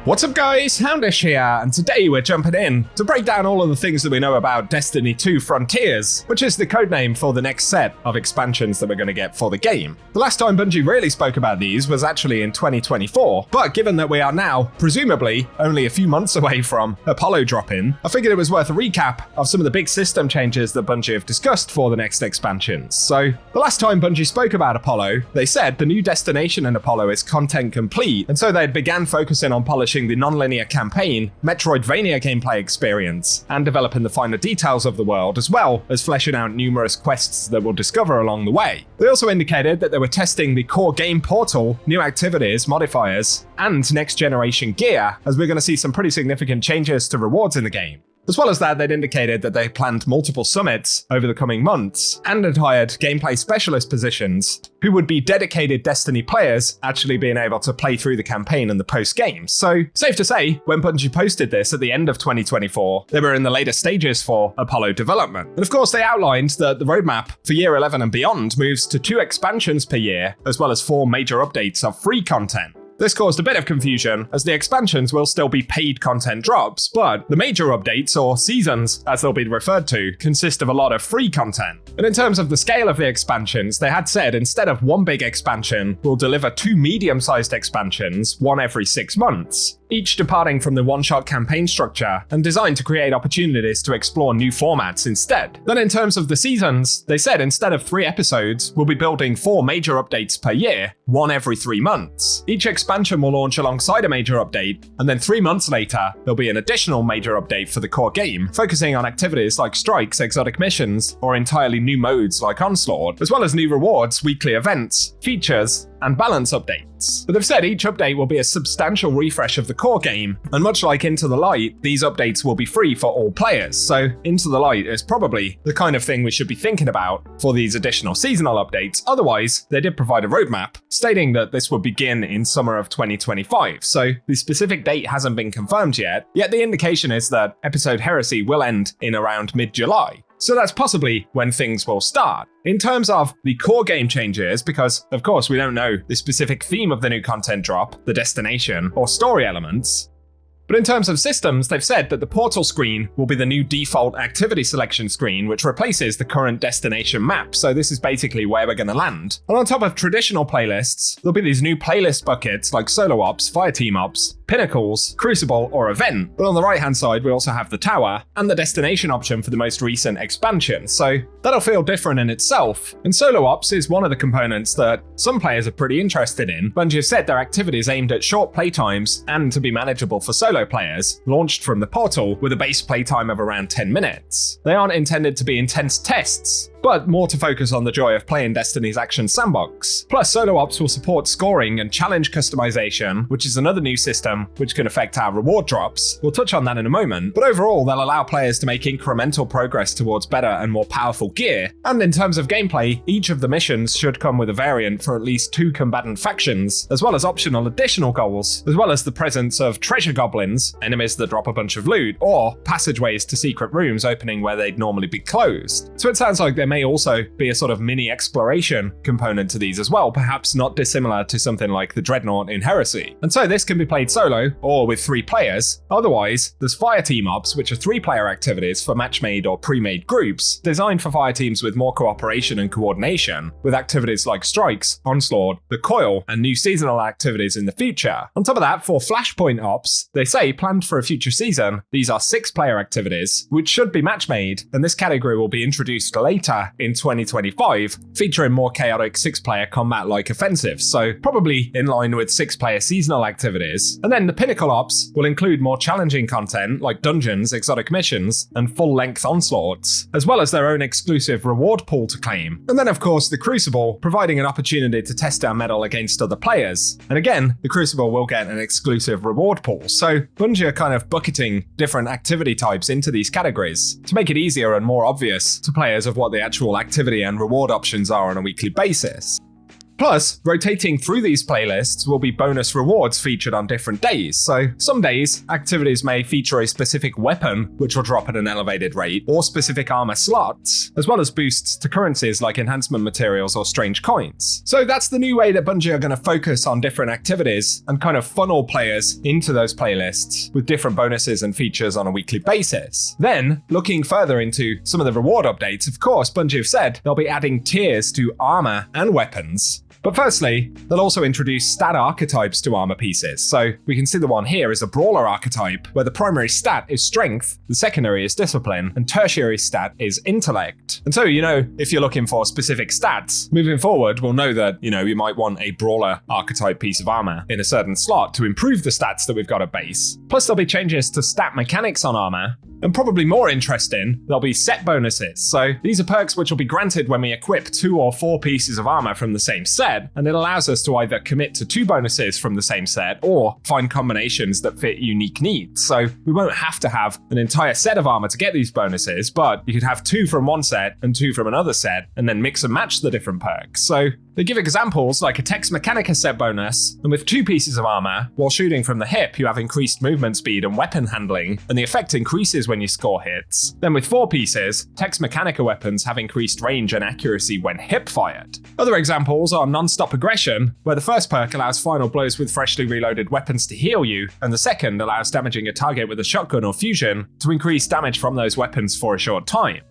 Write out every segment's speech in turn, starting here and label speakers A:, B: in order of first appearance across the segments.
A: What's up guys, Houndish here, and today we're jumping in to break down all of the things that we know about Destiny 2 Frontiers, which is the codename for the next set of expansions that we're going to get for the game. The last time Bungie really spoke about these was actually in 2024, but given that we are now, presumably, only a few months away from Apollo drop-in, I figured it was worth a recap of some of the big system changes that Bungie have discussed for the next expansions. So, the last time Bungie spoke about Apollo, they said the new destination in Apollo is content complete, and so they began focusing on polishing the non-linear campaign, Metroidvania gameplay experience, and developing the finer details of the world, as well as fleshing out numerous quests that we'll discover along the way. They also indicated that they were testing the core game portal, new activities, modifiers, and next-generation gear, as we're going to see some pretty significant changes to rewards in the game. As well as that, they'd indicated that they planned multiple summits over the coming months, and had hired gameplay specialist positions who would be dedicated Destiny players actually being able to play through the campaign and the post-game. So, safe to say, when Bungie posted this at the end of 2024, they were in the later stages for Apollo development. And of course, they outlined that the roadmap for Year 11 and beyond moves to 2 expansions per year, as well as 4 major updates of free content. This caused a bit of confusion, as the expansions will still be paid content drops, but the major updates, or seasons as they'll be referred to, consist of a lot of free content. And in terms of the scale of the expansions, they had said instead of 1 big expansion, we'll deliver 2 medium-sized expansions, 1 every 6 months, each departing from the one-shot campaign structure and designed to create opportunities to explore new formats instead. Then in terms of the seasons, they said instead of 3 episodes, we'll be building 4 major updates per year, 1 every 3 months. Each expansion will launch alongside a major update, and then 3 months later, there'll be an additional major update for the core game, focusing on activities like strikes, exotic missions, or entirely new modes like Onslaught, as well as new rewards, weekly events, features, and balance updates. But they've said each update will be a substantial refresh of the core game, and much like Into the Light, these updates will be free for all players, so Into the Light is probably the kind of thing we should be thinking about for these additional seasonal updates. Otherwise, they did provide a roadmap, stating that this would begin in summer of 2025, so the specific date hasn't been confirmed yet the indication is that episode Heresy will end in around mid-July. So that's possibly when things will start. In terms of the core game changes, because of course we don't know the specific theme of the new content drop, the destination, or story elements, but in terms of systems, they've said that the portal screen will be the new default activity selection screen, which replaces the current destination map, so this is basically where we're going to land. And on top of traditional playlists, there'll be these new playlist buckets like Solo Ops, Fireteam Ops, Pinnacles, Crucible, or Event. But on the right-hand side, we also have the Tower, and the destination option for the most recent expansion, so that'll feel different in itself. And Solo Ops is one of the components that some players are pretty interested in. Bungie have said their activities aimed at short playtimes and to be manageable for solo players, launched from the portal with a base playtime of around 10 minutes. They aren't intended to be intense tests, but more to focus on the joy of playing Destiny's action sandbox. Plus, Solo Ops will support scoring and challenge customization, which is another new system which can affect our reward drops. We'll touch on that in a moment, but overall they'll allow players to make incremental progress towards better and more powerful gear. And in terms of gameplay, each of the missions should come with a variant for at least 2 combatant factions, as well as optional additional goals, as well as the presence of treasure goblins, enemies that drop a bunch of loot, or passageways to secret rooms opening where they'd normally be closed. So it sounds like there may also be a sort of mini exploration component to these as well, perhaps not dissimilar to something like the Dreadnought in Heresy. And so this can be played solo or with 3 players. Otherwise, there's Fireteam Ops, which are 3-player activities for match-made or pre-made groups, designed for fire teams with more cooperation and coordination, with activities like Strikes, Onslaught, the Coil, and new seasonal activities in the future. On top of that, for Flashpoint Ops, they say planned for a future season, these are 6-player activities, which should be match-made, and this category will be introduced later in 2025, featuring more chaotic 6-player combat-like offensives, so probably in line with 6-player seasonal activities. And then the Pinnacle Ops will include more challenging content like dungeons, exotic missions, and full-length onslaughts, as well as their own exclusive reward pool to claim. And then of course the Crucible, providing an opportunity to test our mettle against other players. And again, the Crucible will get an exclusive reward pool, so Bungie are kind of bucketing different activity types into these categories to make it easier and more obvious to players of what the actual activity and reward options are on a weekly basis. Plus, rotating through these playlists will be bonus rewards featured on different days. So some days, activities may feature a specific weapon, which will drop at an elevated rate, or specific armor slots, as well as boosts to currencies like enhancement materials or strange coins. So that's the new way that Bungie are going to focus on different activities and kind of funnel players into those playlists with different bonuses and features on a weekly basis. Then, looking further into some of the reward updates, of course, Bungie have said they'll be adding tiers to armor and weapons. But firstly, they'll also introduce stat archetypes to armor pieces. So we can see the one here is a brawler archetype, where the primary stat is strength, the secondary is discipline, and tertiary stat is intellect. And so, if you're looking for specific stats, moving forward, we'll know that, you might want a brawler archetype piece of armor in a certain slot to improve the stats that we've got at base. Plus, there'll be changes to stat mechanics on armor, and probably more interesting, there'll be set bonuses. So these are perks which will be granted when we equip 2 or 4 pieces of armor from the same set, and it allows us to either commit to 2 bonuses from the same set or find combinations that fit unique needs. So we won't have to have an entire set of armor to get these bonuses, but you could have 2 from one set and 2 from another set, and then mix and match the different perks. So they give examples like a Tex Mechanica set bonus, and with 2 pieces of armor, while shooting from the hip, you have increased movement speed and weapon handling, and the effect increases when you score hits. Then with 4 pieces, Tex Mechanica weapons have increased range and accuracy when hip fired. Other examples are non-stop aggression, where the first perk allows final blows with freshly reloaded weapons to heal you, and the second allows damaging a target with a shotgun or fusion to increase damage from those weapons for a short time.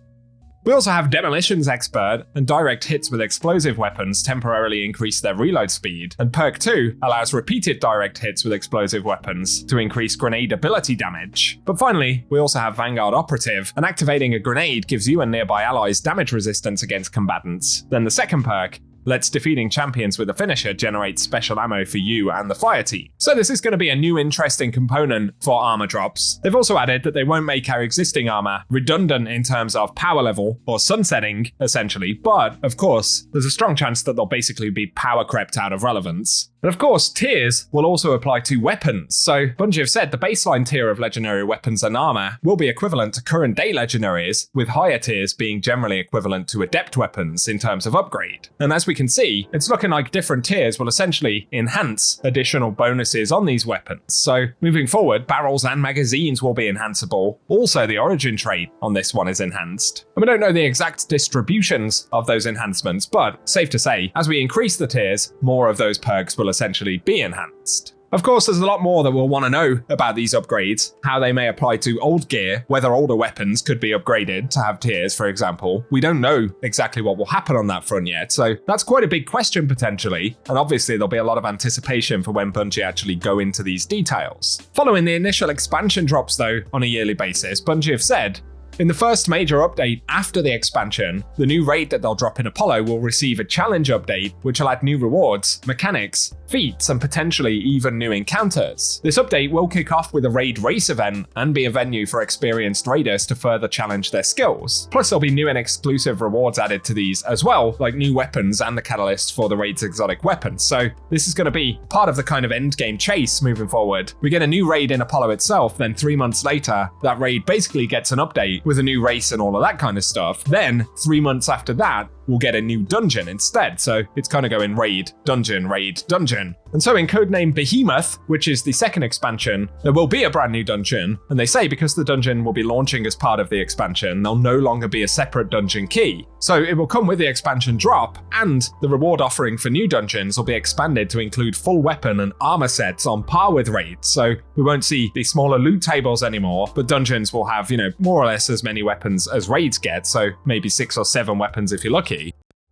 A: We also have Demolitions Expert, and direct hits with explosive weapons temporarily increase their reload speed, and Perk 2 allows repeated direct hits with explosive weapons to increase grenade ability damage. But finally, we also have Vanguard Operative, and activating a grenade gives you and nearby allies damage resistance against combatants. Then the second perk lets defeating champions with a finisher generate special ammo for you and the fire team. So this is going to be a new interesting component for armor drops. They've also added that they won't make our existing armor redundant in terms of power level or sunsetting, essentially, but of course, there's a strong chance that they'll basically be power crept out of relevance. And of course, tiers will also apply to weapons. So Bungie have said the baseline tier of legendary weapons and armor will be equivalent to current day legendaries, with higher tiers being generally equivalent to adept weapons in terms of upgrade. And as we can see, it's looking like different tiers will essentially enhance additional bonuses on these weapons. So moving forward, barrels and magazines will be enhanceable. Also, the origin trait on this one is enhanced. And we don't know the exact distributions of those enhancements, but safe to say, as we increase the tiers, more of those perks will essentially be enhanced. Of course, there's a lot more that we'll want to know about these upgrades, how they may apply to old gear, whether older weapons could be upgraded to have tiers, for example. We don't know exactly what will happen on that front yet, so that's quite a big question potentially, and obviously there'll be a lot of anticipation for when Bungie actually go into these details. Following the initial expansion drops though, on a yearly basis, Bungie have said, in the first major update after the expansion, the new raid that they'll drop in Apollo will receive a challenge update, which will add new rewards, mechanics, feats, and potentially even new encounters. This update will kick off with a raid race event and be a venue for experienced raiders to further challenge their skills. Plus, there'll be new and exclusive rewards added to these as well, like new weapons and the catalyst for the raid's exotic weapons. So this is going to be part of the kind of endgame chase moving forward. We get a new raid in Apollo itself, then 3 months later, that raid basically gets an update with a new race and all of that kind of stuff. Then 3 months after that, we'll get a new dungeon instead. So it's kind of going raid, dungeon, raid, dungeon. And so in codename Behemoth, which is the second expansion, there will be a brand new dungeon. And they say because the dungeon will be launching as part of the expansion, there'll no longer be a separate dungeon key. So it will come with the expansion drop, and the reward offering for new dungeons will be expanded to include full weapon and armor sets on par with raids. So we won't see the smaller loot tables anymore, but dungeons will have, more or less as many weapons as raids get. So maybe 6 or 7 weapons if you're lucky.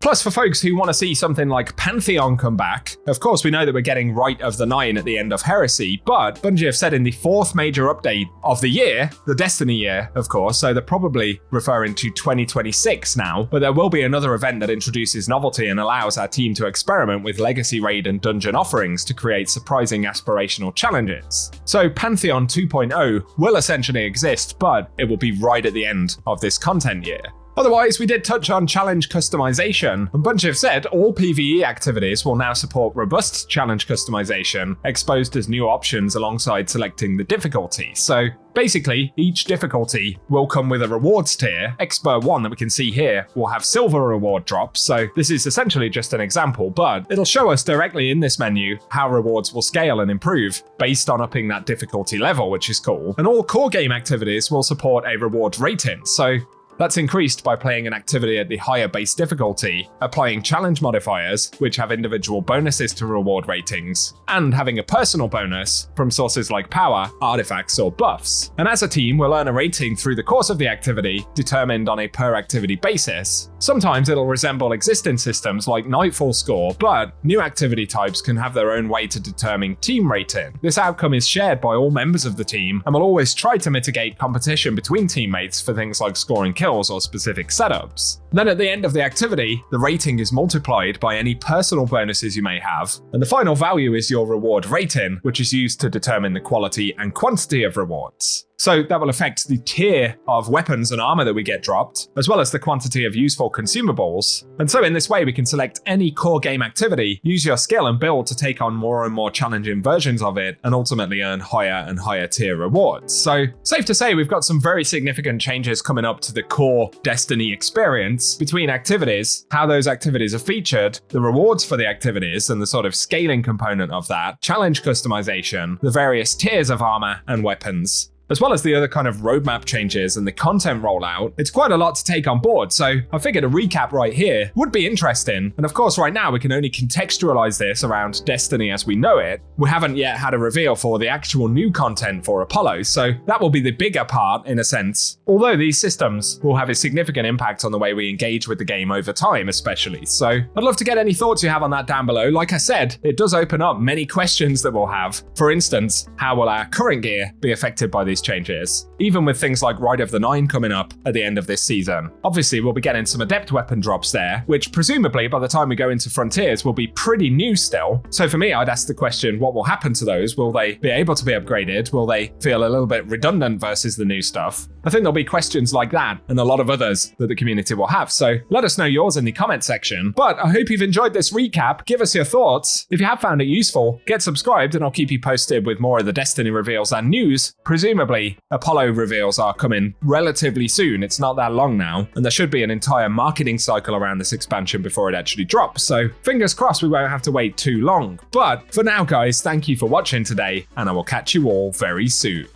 A: Plus, for folks who want to see something like Pantheon come back, of course we know that we're getting Rite of the Nine at the end of Heresy, but Bungie have said in the 4th major update of the year, the Destiny year, of course, so they're probably referring to 2026 now, but there will be another event that introduces novelty and allows our team to experiment with legacy raid and dungeon offerings to create surprising aspirational challenges. So Pantheon 2.0 will essentially exist, but it will be right at the end of this content year. Otherwise, we did touch on challenge customization, and Bungie have said all PvE activities will now support robust challenge customization, exposed as new options alongside selecting the difficulty. So basically, each difficulty will come with a rewards tier. Expert 1 that we can see here will have silver reward drops, so this is essentially just an example, but it'll show us directly in this menu how rewards will scale and improve based on upping that difficulty level, which is cool. And all core game activities will support a reward rating, so that's increased by playing an activity at the higher base difficulty, applying challenge modifiers, which have individual bonuses to reward ratings, and having a personal bonus from sources like power, artifacts, or buffs. And as a team, we'll earn a rating through the course of the activity, determined on a per activity basis. Sometimes it'll resemble existing systems like Nightfall score, but new activity types can have their own way to determine team rating. This outcome is shared by all members of the team, and will always try to mitigate competition between teammates for things like scoring kills or specific setups. Then at the end of the activity, the rating is multiplied by any personal bonuses you may have, and the final value is your reward rating, which is used to determine the quality and quantity of rewards. So that will affect the tier of weapons and armor that we get dropped, as well as the quantity of useful consumables. And so in this way, we can select any core game activity, use your skill and build to take on more and more challenging versions of it, and ultimately earn higher and higher tier rewards. So safe to say we've got some very significant changes coming up to the core Destiny experience between activities, how those activities are featured, the rewards for the activities and the sort of scaling component of that, challenge customization, the various tiers of armor and weapons, as well as the other kind of roadmap changes and the content rollout. It's quite a lot to take on board, so I figured a recap right here would be interesting. And of course, right now we can only contextualize this around Destiny as we know it. We haven't yet had a reveal for the actual new content for Apollo, so that will be the bigger part in a sense. Although these systems will have a significant impact on the way we engage with the game over time, especially. So I'd love to get any thoughts you have on that down below. Like I said, it does open up many questions that we'll have. For instance, how will our current gear be affected by these changes, even with things like Ride of the Nine coming up at the end of this season. Obviously, we'll be getting some adept weapon drops there, which presumably by the time we go into Frontiers will be pretty new still. So for me, I'd ask the question, what will happen to those? Will they be able to be upgraded? Will they feel a little bit redundant versus the new stuff? I think there'll be questions like that and a lot of others that the community will have. So let us know yours in the comment section. But I hope you've enjoyed this recap. Give us your thoughts. If you have found it useful, get subscribed and I'll keep you posted with more of the Destiny reveals and news. Presumably Apollo reveals are coming relatively soon. It's not that long now, and there should be an entire marketing cycle around this expansion before it actually drops. So fingers crossed we won't have to wait too long. But for now, guys, thank you for watching today, and I will catch you all very soon.